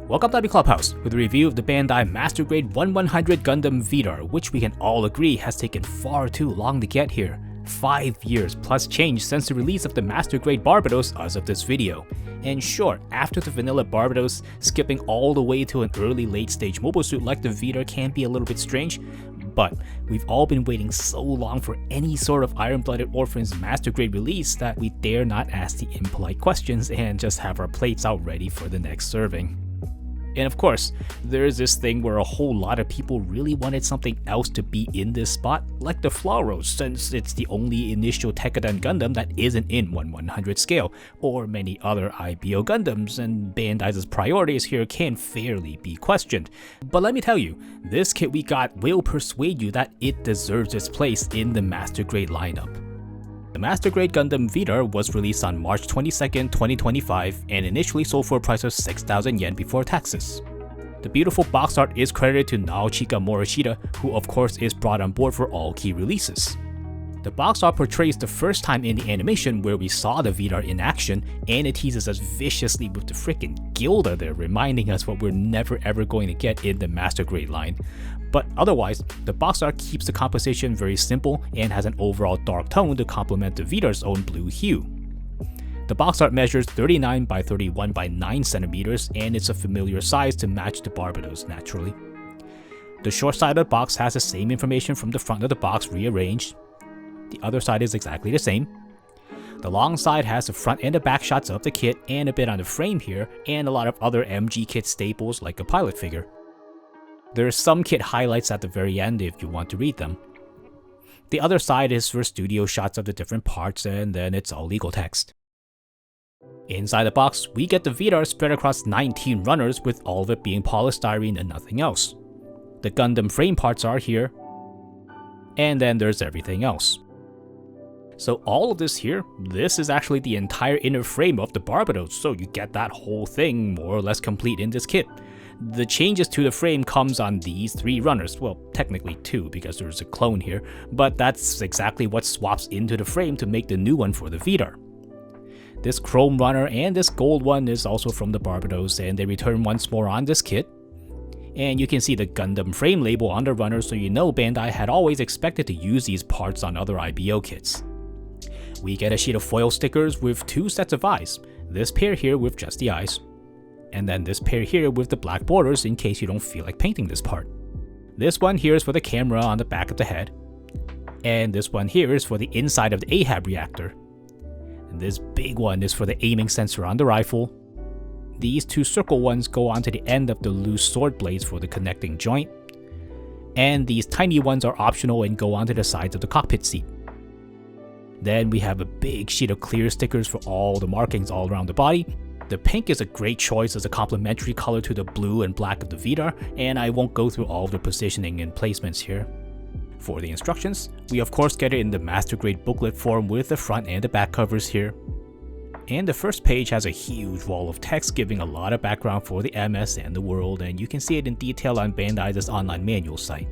Welcome to the Clubhouse with a review of the Bandai Master Grade 1100 Gundam Vidar, which we can all agree has taken far too long to get here. 5 years plus change since the release of the Master Grade Barbatos as of this video. And sure, after the vanilla Barbatos, skipping all the way to an early late stage mobile suit like the Vidar can be a little bit strange, but we've all been waiting so long for any sort of Blooded Orphans Master Grade release that we dare not ask the impolite questions and just have our plates out ready for the next serving. And of course, there's this thing where a whole lot of people really wanted something else to be in this spot, like the Flauros, since it's the only initial Tekkadan Gundam that isn't in 1/100 scale, or many other IBO Gundams, and Bandai's priorities here can fairly be questioned. But let me tell you, this kit we got will persuade you that it deserves its place in the Master Grade lineup. The Master Grade Gundam Vidar was released on March 22nd, 2025 and initially sold for a price of 6,000 yen before taxes. The beautiful box art is credited to Naochika Morishita, who of course is brought on board for all key releases. The box art portrays the first time in the animation where we saw the Vidar in action, and it teases us viciously with the frickin' Gilda there, reminding us what we're never ever going to get in the Master Grade line. But otherwise, the box art keeps the composition very simple and has an overall dark tone to complement the Vidar's own blue hue. The box art measures 39 by 31 by 9 centimeters, and it's a familiar size to match the Barbatos naturally. The short side of the box has the same information from the front of the box rearranged. The other side is exactly the same. The long side has the front and the back shots of the kit and a bit on the frame here, and a lot of other MG kit staples like a pilot figure. There are some kit highlights at the very end if you want to read them. The other side is for studio shots of the different parts, and then it's all legal text. Inside the box, we get the Vidar spread across 19 runners, with all of it being polystyrene and nothing else. The Gundam frame parts are here, and then there's everything else. So all of this here, this is actually the entire inner frame of the Barbatos, so you get that whole thing more or less complete in this kit. The changes to the frame comes on these 3 runners, well technically 2 because there's a clone here, but that's exactly what swaps into the frame to make the new one for the Vidar. This chrome runner and this gold one is also from the Barbatos, and they return once more on this kit. And you can see the Gundam frame label on the runner, so you know Bandai had always expected to use these parts on other IBO kits. We get a sheet of foil stickers with 2 sets of eyes, this pair here with just the eyes, and then this pair here with the black borders in case you don't feel like painting this part. This one here is for the camera on the back of the head, and this one here is for the inside of the AHAB reactor. And this big one is for the aiming sensor on the rifle. These 2 circle ones go onto the end of the loose sword blades for the connecting joint, and these tiny ones are optional and go onto the sides of the cockpit seat. Then we have a big sheet of clear stickers for all the markings all around the body. The pink is a great choice as a complementary color to the blue and black of the Vidar, and I won't go through all of the positioning and placements here. For the instructions, we of course get it in the Master Grade booklet form with the front and the back covers here. And the first page has a huge wall of text giving a lot of background for the MS and the world, and you can see it in detail on Bandai's online manual site.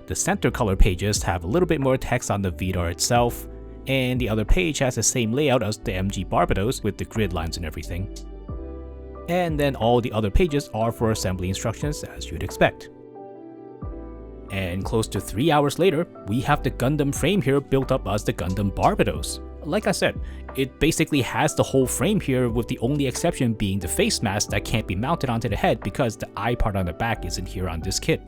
The center color pages have a little bit more text on the Vidar itself, and the other page has the same layout as the MG Barbatos with the grid lines and everything. And then all the other pages are for assembly instructions as you'd expect. And close to 3 hours later, we have the Gundam frame here built up as the Gundam Barbatos. Like I said, it basically has the whole frame here, with the only exception being the face mask that can't be mounted onto the head because the eye part on the back isn't here on this kit.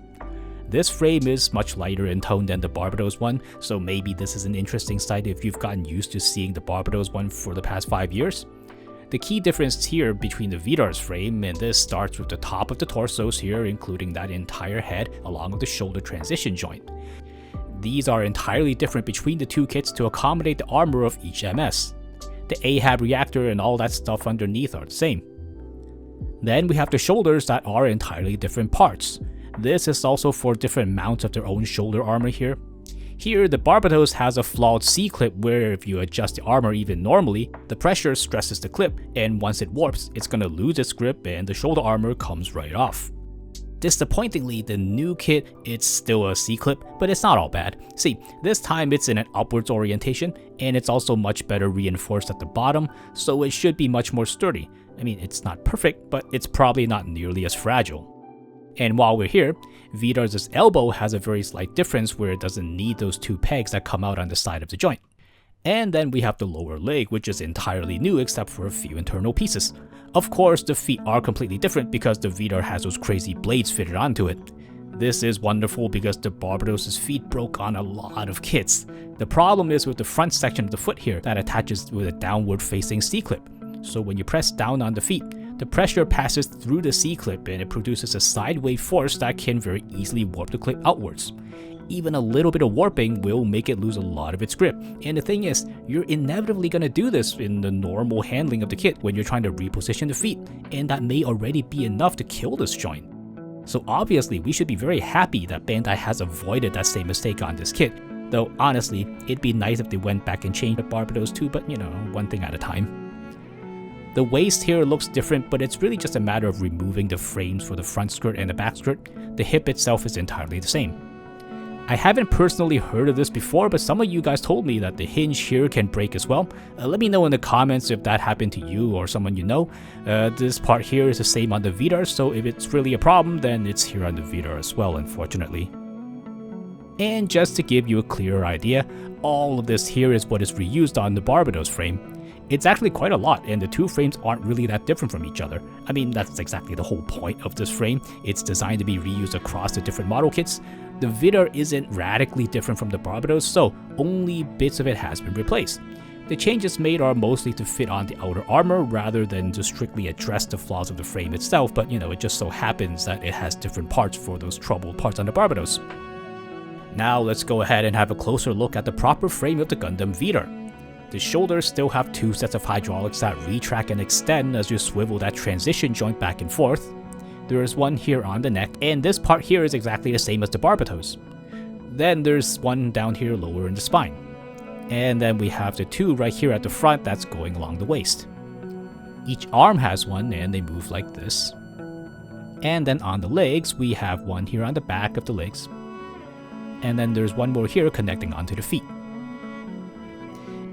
This frame is much lighter in tone than the Barbatos one, so maybe this is an interesting sight if you've gotten used to seeing the Barbatos one for the past 5 years. The key difference here between the Vidar's frame and this starts with the top of the torsos here, including that entire head along with the shoulder transition joint. These are entirely different between the 2 kits to accommodate the armor of each MS. The AHAB reactor and all that stuff underneath are the same. Then we have the shoulders that are entirely different parts. This is also for different mounts of their own shoulder armor here. Here, the Barbatos has a flawed C-clip where if you adjust the armor even normally, the pressure stresses the clip, and once it warps, it's gonna lose its grip and the shoulder armor comes right off. Disappointingly, the new kit, it's still a C-clip, but it's not all bad. See, this time it's in an upwards orientation, and it's also much better reinforced at the bottom, so it should be much more sturdy. I mean, it's not perfect, but it's probably not nearly as fragile. And while we're here, Vidar's elbow has a very slight difference where it doesn't need those two pegs that come out on the side of the joint. And then we have the lower leg, which is entirely new except for a few internal pieces. Of course, the feet are completely different because the Vidar has those crazy blades fitted onto it. This is wonderful because the Barbatos' feet broke on a lot of kits. The problem is with the front section of the foot here that attaches with a downward facing C-clip. So when you press down on the feet, the pressure passes through the C-clip and it produces a sideways force that can very easily warp the clip outwards. Even a little bit of warping will make it lose a lot of its grip. And the thing is, you're inevitably going to do this in the normal handling of the kit when you're trying to reposition the feet, and that may already be enough to kill this joint. So obviously, we should be very happy that Bandai has avoided that same mistake on this kit. Though honestly, it'd be nice if they went back and changed the Barbatos too, but you know, one thing at a time. The waist here looks different, but it's really just a matter of removing the frames for the front skirt and the back skirt. The hip itself is entirely the same. I haven't personally heard of this before, but some of you guys told me that the hinge here can break as well. Let me know in the comments if that happened to you or someone you know. This part here is the same on the Vidar, so if it's really a problem, then it's here on the Vidar as well, unfortunately. And just to give you a clearer idea, all of this here is what is reused on the Barbatos frame. It's actually quite a lot, and the two frames aren't really that different from each other. I mean, that's exactly the whole point of this frame. It's designed to be reused across the different model kits. The Vidar isn't radically different from the Barbatos, so only bits of it has been replaced. The changes made are mostly to fit on the outer armor rather than to strictly address the flaws of the frame itself, but you know, it just so happens that it has different parts for those troubled parts on the Barbatos. Now let's go ahead and have a closer look at the proper frame of the Gundam Vidar. The shoulders still have two sets of hydraulics that retract and extend as you swivel that transition joint back and forth. There is one here on the neck, and this part here is exactly the same as the Barbatos. Then there's one down here lower in the spine. And then we have the two right here at the front that's going along the waist. Each arm has one and they move like this. And then on the legs, we have one here on the back of the legs. And then there's one more here connecting onto the feet.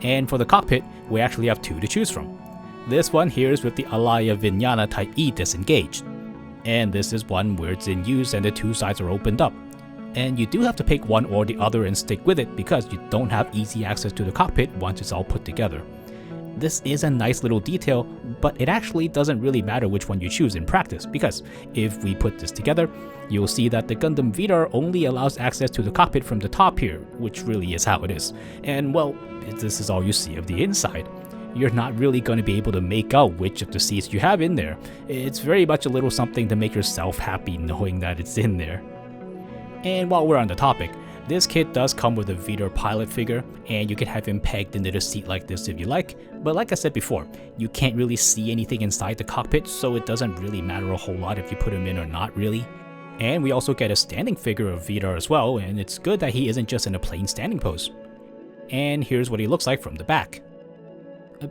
And for the cockpit, we actually have two to choose from. This one here is with the Alaya Vinyana Type E disengaged. And this is one where it's in use and the two sides are opened up. And you do have to pick one or the other and stick with it because you don't have easy access to the cockpit once it's all put together. This is a nice little detail, but it actually doesn't really matter which one you choose in practice, because if we put this together, you'll see that the Gundam Vidar only allows access to the cockpit from the top here, which really is how it is. And well, this is all you see of the inside. You're not really going to be able to make out which of the seats you have in there. It's very much a little something to make yourself happy knowing that it's in there. And while we're on the topic, this kit does come with a Vidar pilot figure, and you can have him pegged into the seat like this if you like, but like I said before, you can't really see anything inside the cockpit, so it doesn't really matter a whole lot if you put him in or not really. And we also get a standing figure of Vidar as well, and it's good that he isn't just in a plain standing pose. And here's what he looks like from the back.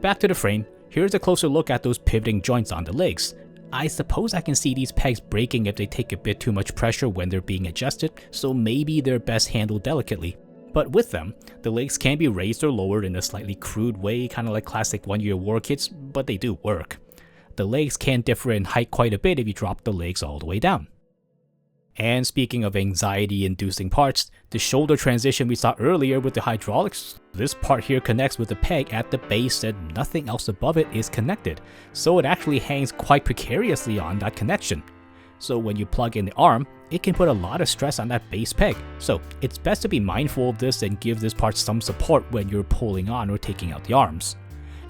Back to the frame, here's a closer look at those pivoting joints on the legs. I suppose I can see these pegs breaking if they take a bit too much pressure when they're being adjusted, so maybe they're best handled delicately. But with them, the legs can be raised or lowered in a slightly crude way, kind of like classic one-year war kits, but they do work. The legs can differ in height quite a bit if you drop the legs all the way down. And speaking of anxiety-inducing parts, the shoulder transition we saw earlier with the hydraulics, this part here connects with the peg at the base and nothing else above it is connected, so it actually hangs quite precariously on that connection. So when you plug in the arm, it can put a lot of stress on that base peg, so it's best to be mindful of this and give this part some support when you're pulling on or taking out the arms.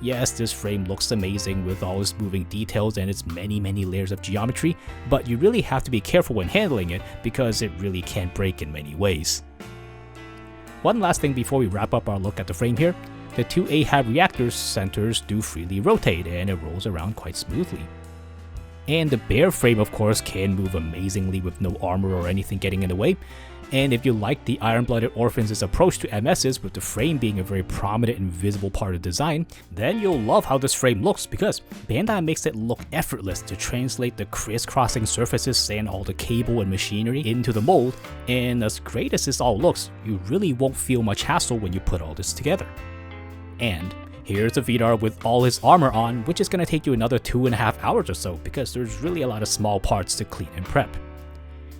Yes, this frame looks amazing with all its moving details and its many layers of geometry, but you really have to be careful when handling it because it really can break in many ways. One last thing before we wrap up our look at the frame here, the two AHAB reactor centers do freely rotate and it rolls around quite smoothly. And the bare frame of course can move amazingly with no armor or anything getting in the way, And if you like the Blooded Orphans' approach to MSs with the frame being a very prominent and visible part of the design, then you'll love how this frame looks because Bandai makes it look effortless to translate the crisscrossing surfaces and all the cable and machinery into the mold, and as great as this all looks, you really won't feel much hassle when you put all this together. And here's the Vidar with all his armor on, which is going to take you another 2.5 hours or so because there's really a lot of small parts to clean and prep.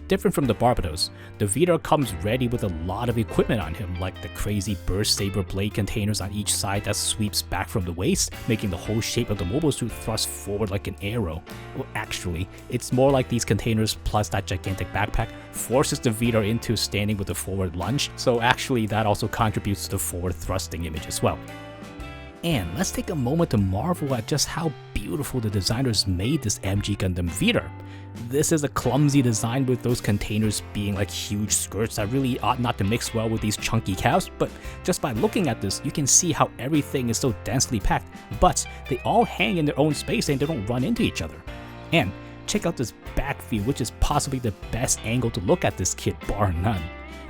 Different from the Barbatos, the Vidar comes ready with a lot of equipment on him, like the crazy burst saber blade containers on each side that sweeps back from the waist, making the whole shape of the mobile suit thrust forward like an arrow. Well, actually, it's more like these containers plus that gigantic backpack forces the Vidar into standing with a forward lunge, so actually that also contributes to the forward thrusting image as well. And let's take a moment to marvel at just how beautiful the designers made this MG Gundam Vidar. This is a clumsy design with those containers being like huge skirts that really ought not to mix well with these chunky calves, but just by looking at this, you can see how everything is so densely packed, but they all hang in their own space and they don't run into each other. And check out this back view, which is possibly the best angle to look at this kit bar none.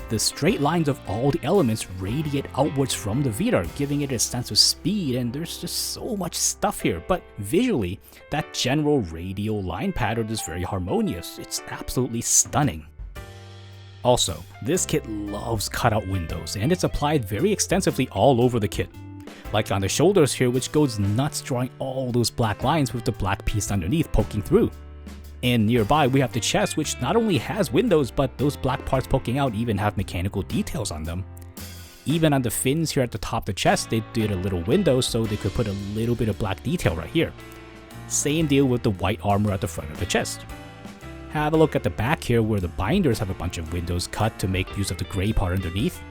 The straight lines of all the elements radiate outwards from the Vidar, giving it a sense of speed, and there's just so much stuff here, but visually, that general radial line pattern is very harmonious. It's absolutely stunning. Also, this kit loves cutout windows, and it's applied very extensively all over the kit. Like on the shoulders here, which goes nuts drawing all those black lines with the black piece underneath poking through. And nearby we have the chest, which not only has windows, but those black parts poking out even have mechanical details on them. Even on the fins here at the top of the chest, they did a little window so they could put a little bit of black detail right here. Same deal with the white armor at the front of the chest. Have a look at the back here where the binders have a bunch of windows cut to make use of the gray part underneath.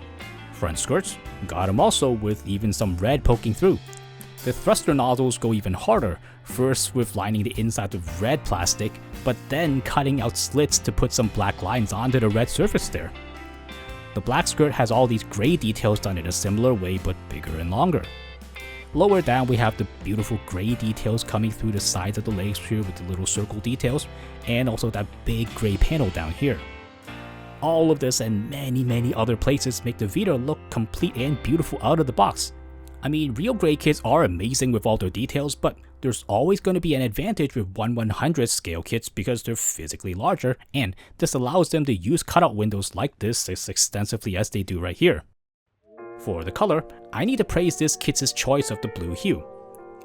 Front skirts, got them also with even some red poking through. The thruster nozzles go even harder, first with lining the inside with red plastic, but then cutting out slits to put some black lines onto the red surface there. The black skirt has all these gray details done in a similar way but bigger and longer. Lower down we have the beautiful gray details coming through the sides of the legs here with the little circle details, and also that big gray panel down here. All of this and many other places make the Vidar look complete and beautiful out of the box. I mean, real gray kits are amazing with all their details, but there's always going to be an advantage with 1/100 scale kits because they're physically larger, and this allows them to use cutout windows like this as extensively as they do right here. For the color, I need to praise this kit's choice of the blue hue.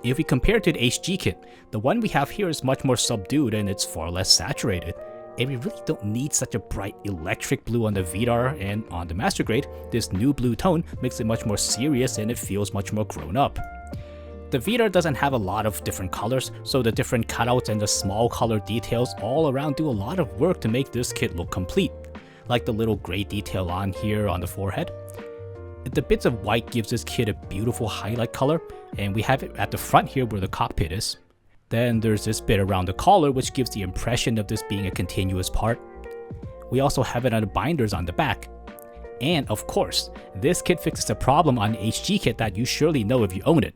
If we compare to the HG kit, the one we have here is much more subdued and it's far less saturated. And we really don't need such a bright electric blue on the Vidar, and on the Master Grade, this new blue tone makes it much more serious and it feels much more grown up. The Vidar doesn't have a lot of different colors, so the different cutouts and the small color details all around do a lot of work to make this kit look complete. Like the little gray detail on here on the forehead. The bits of white gives this kit a beautiful highlight color, and we have it at the front here where the cockpit is. Then there's this bit around the collar which gives the impression of this being a continuous part. We also have it on the binders on the back. And of course, this kit fixes a problem on the HG kit that you surely know if you own it.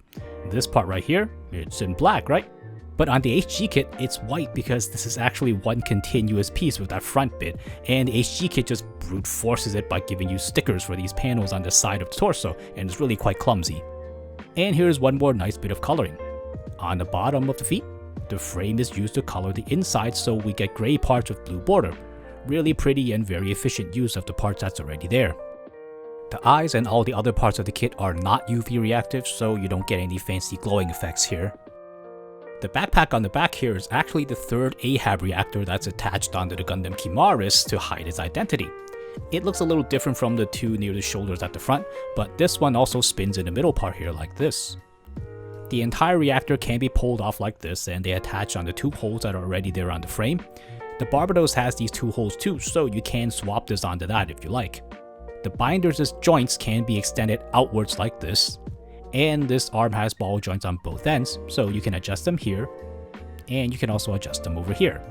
This part right here, it's in black, right? But on the HG kit, it's white because this is actually one continuous piece with that front bit, and the HG kit just brute forces it by giving you stickers for these panels on the side of the torso, and it's really quite clumsy. And here's one more nice bit of coloring. On the bottom of the feet, the frame is used to color the inside so we get gray parts with blue border. Really pretty and very efficient use of the parts that's already there. The eyes and all the other parts of the kit are not UV reactive, so you don't get any fancy glowing effects here. The backpack on the back here is actually the third AHAB reactor that's attached onto the Gundam Kimaris to hide its identity. It looks a little different from the two near the shoulders at the front, but this one also spins in the middle part here like this. The entire reactor can be pulled off like this, and they attach on the two holes that are already there on the frame. The Barbatos has these two holes too, so you can swap this onto that if you like. The binders' joints can be extended outwards like this, and this arm has ball joints on both ends, so you can adjust them here, and you can also adjust them over here.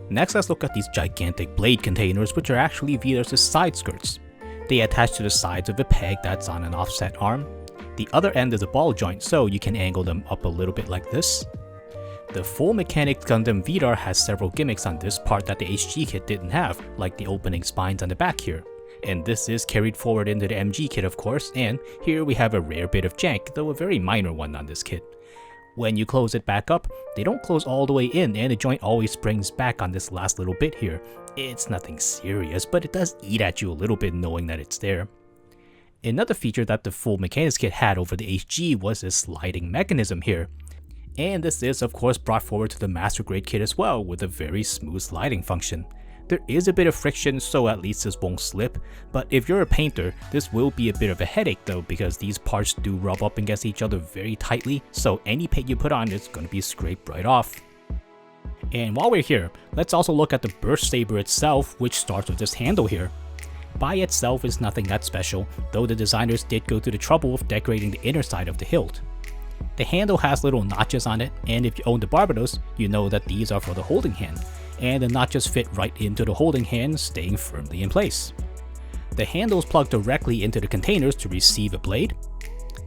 Next, let's look at these gigantic blade containers, which are actually Vidar's side skirts. They attach to the sides of the peg that's on an offset arm. The other end is a ball joint, so you can angle them up a little bit like this. The full mechanics Gundam Vidar has several gimmicks on this part that the HG kit didn't have, like the opening spines on the back here. and this is carried forward into the MG kit of course, and here we have a rare bit of jank, though a very minor one on this kit. When you close it back up, they don't close all the way in and the joint always springs back on this last little bit here. It's nothing serious, but it does eat at you a little bit knowing that it's there. Another feature that the full mechanics kit had over the HG was this sliding mechanism here. And this is of course brought forward to the Master Grade kit as well with a very smooth sliding function. There is a bit of friction, so at least this won't slip, but if you're a painter, this will be a bit of a headache though, because these parts do rub up against each other very tightly, so any paint you put on is going to be scraped right off. And while we're here, let's also look at the burst saber itself, which starts with this handle here. By itself is nothing that special, though the designers did go to the trouble of decorating the inner side of the hilt. The handle has little notches on it, and if you own the Barbatos, you know that these are for the holding hand, and the notches fit right into the holding hand, staying firmly in place. The handles plug directly into the containers to receive a blade.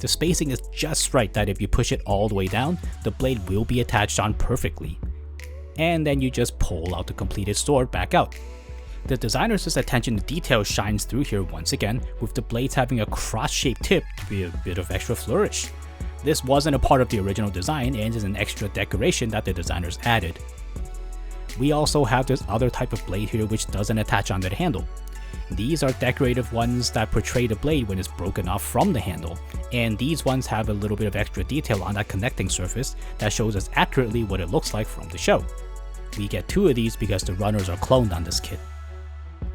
The spacing is just right that if you push it all the way down, the blade will be attached on perfectly. And then you just pull out the completed sword back out. The designer's attention to detail shines through here once again, with the blades having a cross-shaped tip to be a bit of extra flourish. This wasn't a part of the original design and is an extra decoration that the designers added. We also have this other type of blade here which doesn't attach onto the handle. These are decorative ones that portray the blade when it's broken off from the handle, and these ones have a little bit of extra detail on that connecting surface that shows us accurately what it looks like from the show. We get 2 of these because the runners are cloned on this kit.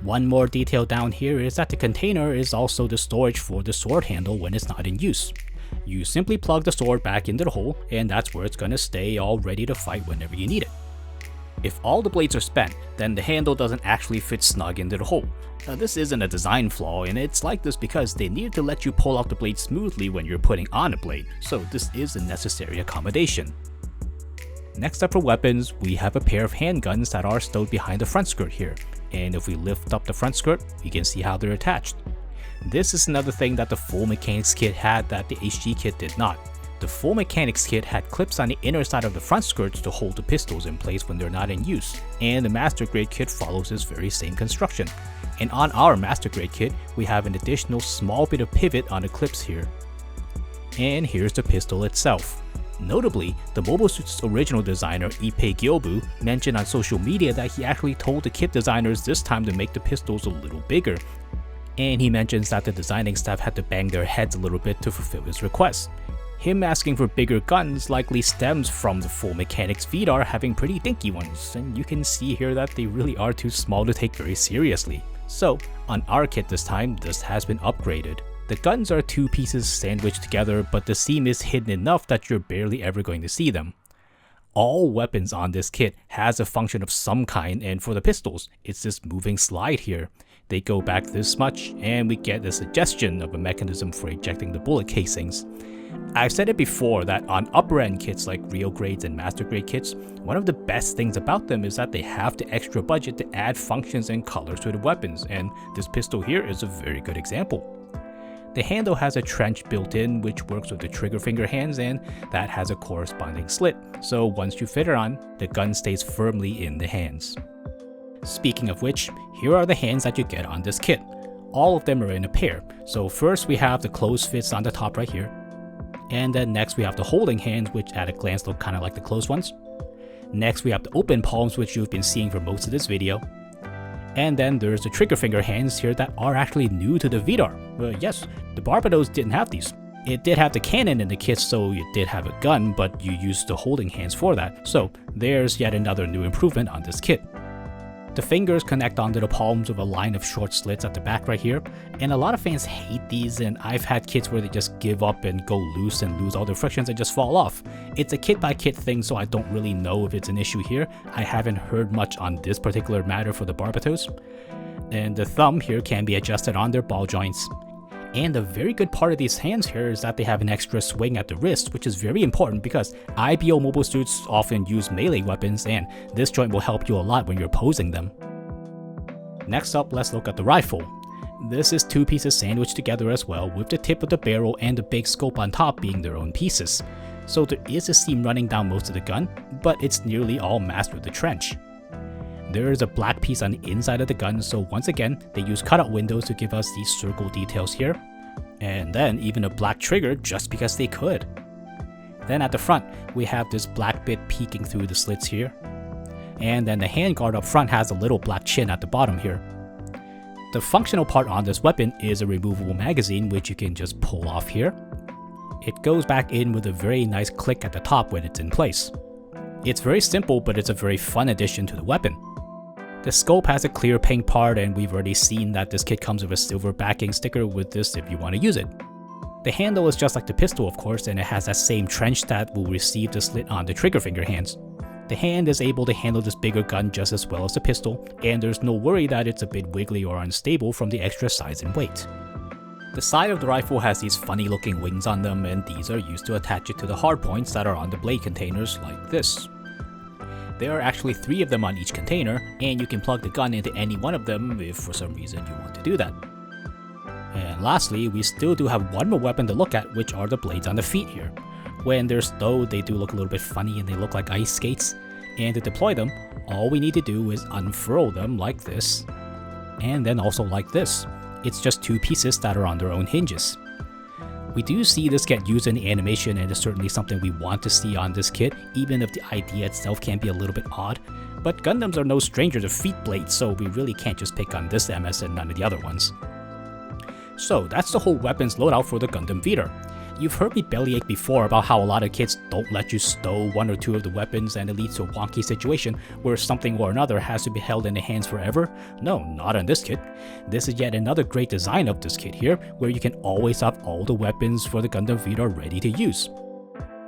One more detail down here is that the container is also the storage for the sword handle when it's not in use. You simply plug the sword back into the hole, and that's where it's going to stay all ready to fight whenever you need it. If all the blades are spent, then the handle doesn't actually fit snug into the hole. This isn't a design flaw, and it's like this because they needed to let you pull out the blade smoothly when you're putting on a blade, so this is a necessary accommodation. Next up for weapons, we have a pair of handguns that are stowed behind the front skirt here, and if we lift up the front skirt, you can see how they're attached. This is another thing that the full mechanics kit had that the HG kit did not. The full mechanics kit had clips on the inner side of the front skirts to hold the pistols in place when they're not in use, and the Master Grade kit follows this very same construction. And on our Master Grade kit, we have an additional small bit of pivot on the clips here. And here's the pistol itself. Notably, the Mobile Suit's original designer Ippei Gyobu mentioned on social media that he actually told the kit designers this time to make the pistols a little bigger. And he mentions that the designing staff had to bang their heads a little bit to fulfill his request. Him asking for bigger guns likely stems from the full mechanics Vidar having pretty dinky ones, and you can see here that they really are too small to take very seriously. So, on our kit this time, this has been upgraded. The guns are 2 pieces sandwiched together, but the seam is hidden enough that you're barely ever going to see them. All weapons on this kit has a function of some kind, and for the pistols, it's this moving slide here. They go back this much, and we get the suggestion of a mechanism for ejecting the bullet casings. I've said it before that on upper end kits like Real Grades and Master Grade kits, one of the best things about them is that they have the extra budget to add functions and colors to the weapons, and this pistol here is a very good example. The handle has a trench built in which works with the trigger finger hands, and that has a corresponding slit, so once you fit it on, the gun stays firmly in the hands. Speaking of which, here are the hands that you get on this kit. All of them are in a pair, so first we have the closed fists on the top right here. And then next we have the holding hands, which at a glance look kind of like the closed ones. Next we have the open palms, which you've been seeing for most of this video. And then there's the trigger finger hands here that are actually new to the Vidar. Yes, the Barbatos didn't have these. It did have the cannon in the kit, so it did have a gun, but you used the holding hands for that. So there's yet another new improvement on this kit. The fingers connect onto the palms with a line of short slits at the back right here, and a lot of fans hate these, and I've had kits where they just give up and go loose and lose all their frictions and just fall off. It's a kit by kit thing, so I don't really know if it's an issue here. I haven't heard much on this particular matter for the Barbatos. And the thumb here can be adjusted on their ball joints. And a very good part of these hands here is that they have an extra swing at the wrist, which is very important because IBO mobile suits often use melee weapons, and this joint will help you a lot when you're posing them. Next up, let's look at the rifle. This is 2 pieces sandwiched together as well, with the tip of the barrel and the big scope on top being their own pieces. So there is a seam running down most of the gun, but it's nearly all masked with the trench. There is a black piece on the inside of the gun, so once again, they use cutout windows to give us these circle details here. And then even a black trigger just because they could. Then at the front, we have this black bit peeking through the slits here. And then the handguard up front has a little black chin at the bottom here. The functional part on this weapon is a removable magazine, which you can just pull off here. It goes back in with a very nice click at the top when it's in place. It's very simple, but it's a very fun addition to the weapon. The scope has a clear pink part, and we've already seen that this kit comes with a silver backing sticker with this if you want to use it. The handle is just like the pistol, of course, and it has that same trench that will receive the slit on the trigger finger hands. The hand is able to handle this bigger gun just as well as the pistol, and there's no worry that it's a bit wiggly or unstable from the extra size and weight. The side of the rifle has these funny looking wings on them, and these are used to attach it to the hardpoints that are on the blade containers like this. There are actually 3 of them on each container, and you can plug the gun into any one of them if for some reason you want to do that. And lastly, we still do have one more weapon to look at, which are the blades on the feet here. When they're stowed, they do look a little bit funny and they look like ice skates. And to deploy them, all we need to do is unfurl them like this, and then also like this. It's just 2 pieces that are on their own hinges. We do see this get used in the animation, and it's certainly something we want to see on this kit, even if the idea itself can be a little bit odd. But Gundams are no stranger to feet blades, so we really can't just pick on this MS and none of the other ones. So that's the whole weapons loadout for the Gundam Vidar. You've heard me bellyache before about how a lot of kits don't let you stow 1 or 2 of the weapons, and it leads to a wonky situation where something or another has to be held in the hands forever. No, not on this kit. This is yet another great design of this kit here, where you can always have all the weapons for the Gundam Vidar ready to use.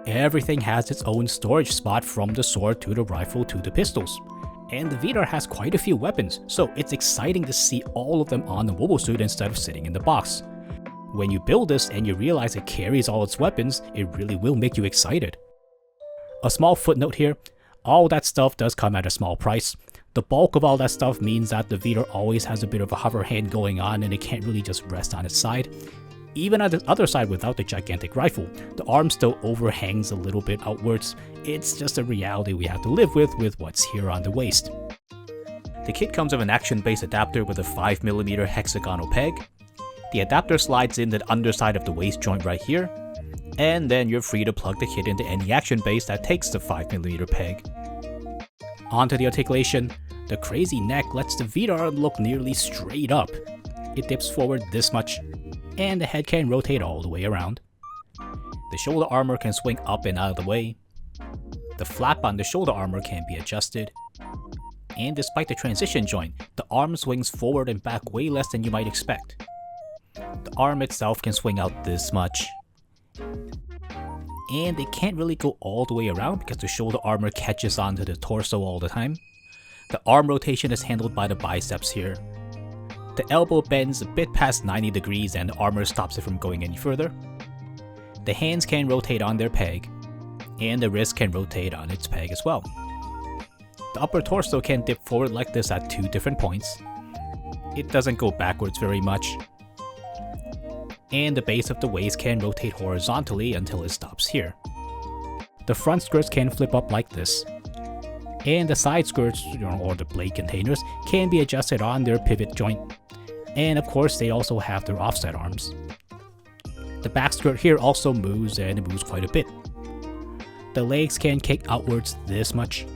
Everything has its own storage spot, from the sword to the rifle to the pistols. And the Vidar has quite a few weapons, so it's exciting to see all of them on the mobile suit instead of sitting in the box. When you build this and you realize it carries all its weapons, it really will make you excited. A small footnote here, all that stuff does come at a small price. The bulk of all that stuff means that the Vidar always has a bit of a hover hand going on, and it can't really just rest on its side. Even on the other side without the gigantic rifle, the arm still overhangs a little bit outwards. It's just a reality we have to live with what's here on the waist. The kit comes with an action-based adapter with a 5mm hexagonal peg. The adapter slides in the underside of the waist joint right here, and then you're free to plug the kit into any action base that takes the 5mm peg. Onto the articulation, the crazy neck lets the Vidar look nearly straight up. It dips forward this much, and the head can rotate all the way around. The shoulder armor can swing up and out of the way. The flap on the shoulder armor can be adjusted. And despite the transition joint, the arm swings forward and back way less than you might expect. The arm itself can swing out this much. And it can't really go all the way around because the shoulder armor catches onto the torso all the time. The arm rotation is handled by the biceps here. The elbow bends a bit past 90 degrees and the armor stops it from going any further. The hands can rotate on their peg, and the wrist can rotate on its peg as well. The upper torso can dip forward like this at 2 different points. It doesn't go backwards very much. And the base of the waist can rotate horizontally until it stops here. The front skirts can flip up like this. And the side skirts, or the blade containers, can be adjusted on their pivot joint. And of course they also have their offset arms. The back skirt here also moves, and it moves quite a bit. The legs can kick outwards this much,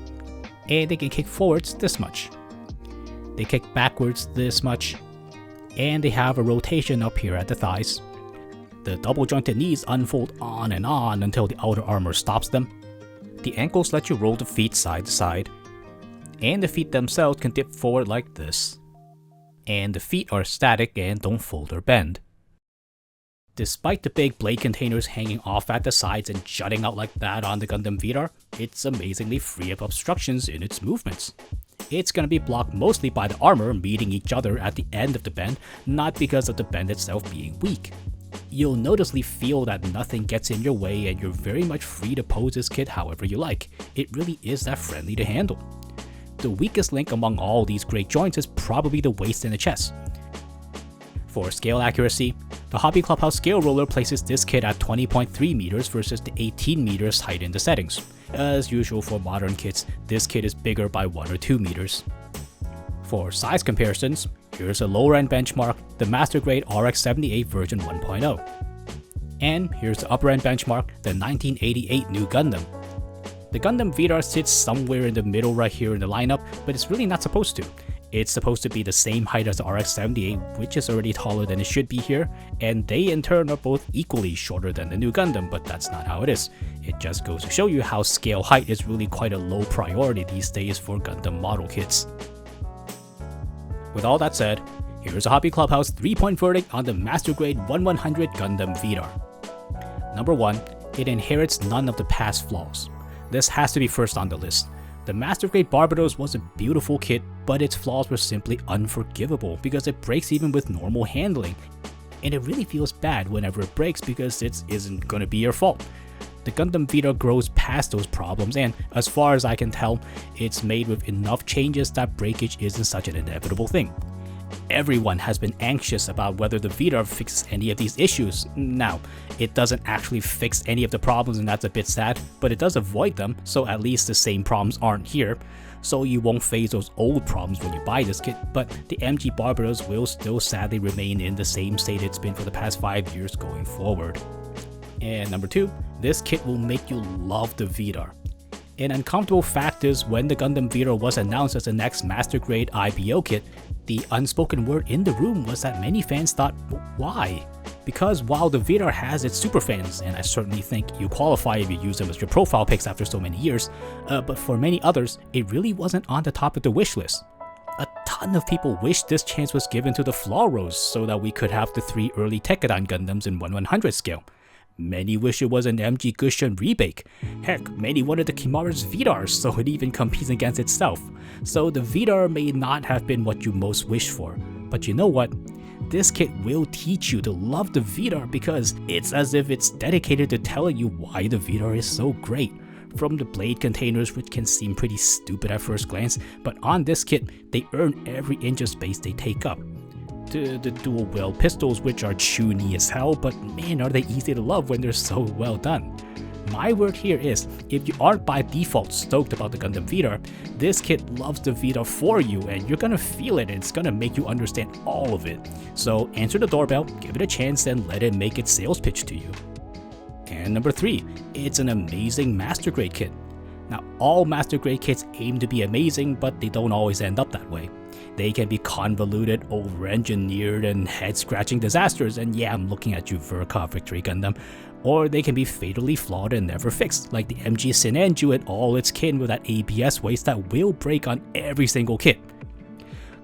and they can kick forwards this much. They kick backwards this much, and they have a rotation up here at the thighs. The double jointed knees unfold on and on until the outer armor stops them. The ankles let you roll the feet side to side, and the feet themselves can dip forward like this. And the feet are static and don't fold or bend. Despite the big blade containers hanging off at the sides and jutting out like that on the Gundam Vidar, it's amazingly free of obstructions in its movements. It's going to be blocked mostly by the armor meeting each other at the end of the bend, not because of the bend itself being weak. You'll noticeably feel that nothing gets in your way, and you're very much free to pose this kit however you like. It really is that friendly to handle. The weakest link among all these great joints is probably the waist and the chest. For scale accuracy, the Hobby Clubhouse scale roller places this kit at 20.3 meters versus the 18 meters height in the settings. As usual for modern kits, this kit is bigger by 1 or 2 meters. For size comparisons, here's a lower end benchmark, the Master Grade RX-78 version 1.0. And here's the upper end benchmark, the 1988 New Gundam. The Gundam Vidar sits somewhere in the middle right here in the lineup, but it's really not supposed to. It's supposed to be the same height as the RX-78, which is already taller than it should be here, and they in turn are both equally shorter than the New Gundam, but that's not how it is. It just goes to show you how scale height is really quite a low priority these days for Gundam model kits. With all that said, here's a Hobby Clubhouse 3-point verdict on the Master Grade 1100 Gundam Vidar. Number 1, it inherits none of the past flaws. This has to be first on the list. The Master Grade Barbatos was a beautiful kit, but its flaws were simply unforgivable because it breaks even with normal handling. And it really feels bad whenever it breaks because it isn't gonna be your fault. The Gundam Vidar grows past those problems, and as far as I can tell, it's made with enough changes that breakage isn't such an inevitable thing. Everyone has been anxious about whether the Vidar fixes any of these issues. Now, it doesn't actually fix any of the problems, and that's a bit sad, but it does avoid them, so at least the same problems aren't here. So you won't face those old problems when you buy this kit, but the MG Barbatos will still sadly remain in the same state it's been for the past 5 years going forward. And number 2, this kit will make you love the Vidar. An uncomfortable fact is when the Gundam Vidar was announced as the next Master Grade IBO kit, the unspoken word in the room was that many fans thought, why? Because while the Vidar has its superfans, and I certainly think you qualify if you use them as your profile pics after so many years, but for many others, it really wasn't on the top of the wish list. A ton of people wish this chance was given to the Flauros so that we could have the 3 early Tekkadan Gundams in 1/100 scale. Many wish it was an MG Gundam remake. Heck, many wanted the Kimura's Vidar so it even competes against itself. So the Vidar may not have been what you most wished for. But you know what? This kit will teach you to love the Vidar because it's as if it's dedicated to telling you why the Vidar is so great. From the blade containers, which can seem pretty stupid at first glance, but on this kit, they earn every inch of space they take up. To the dual well pistols, which are chuny as hell, but man are they easy to love when they're so well done. My word here is, if you aren't by default stoked about the Gundam Vidar, this kit loves the Vidar for you and you're gonna feel it and it's gonna make you understand all of it. So answer the doorbell, give it a chance, and let it make its sales pitch to you. And number 3, it's an amazing Master Grade kit. Now, all Master Grade kits aim to be amazing, but they don't always end up that way. They can be convoluted, over-engineered, and head-scratching disasters, and yeah, I'm looking at you, Verkov Victory Gundam. Or they can be fatally flawed and never fixed, like the MG Sinanju and all its kin with that ABS waste that will break on every single kit.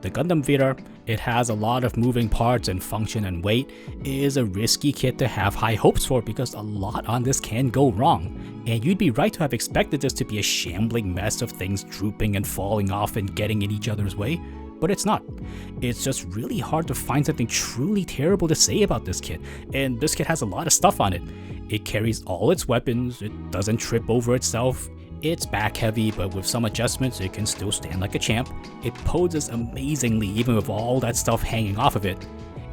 The Gundam Vidar, it has a lot of moving parts and function and weight, is a risky kit to have high hopes for because a lot on this can go wrong. And you'd be right to have expected this to be a shambling mess of things drooping and falling off and getting in each other's way, but it's not. It's just really hard to find something truly terrible to say about this kit, and this kit has a lot of stuff on it. It carries all its weapons, it doesn't trip over itself, it's back heavy, but with some adjustments it can still stand like a champ. It poses amazingly even with all that stuff hanging off of it.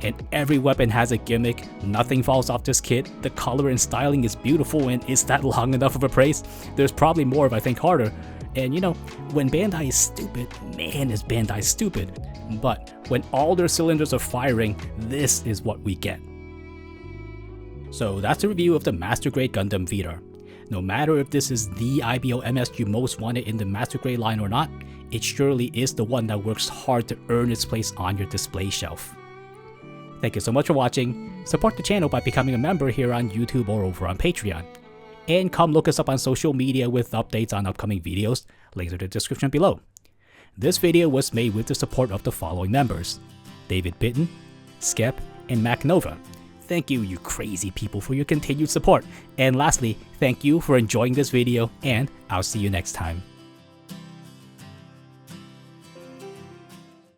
And every weapon has a gimmick, nothing falls off this kit, the color and styling is beautiful, and is that long enough of a praise? There's probably more if I think harder. And you know, when Bandai is stupid, man is Bandai stupid. But when all their cylinders are firing, this is what we get. So that's a review of the Master Grade Gundam Vidar. No matter if this is the IBO MS you most wanted in the Master Grade line or not, it surely is the one that works hard to earn its place on your display shelf. Thank you so much for watching. Support the channel by becoming a member here on YouTube or over on Patreon. And come look us up on social media with updates on upcoming videos, links in the description below. This video was made with the support of the following members: David Bitten, Skep, and MacNova. Thank you, you crazy people, for your continued support. And lastly, thank you for enjoying this video, and I'll see you next time.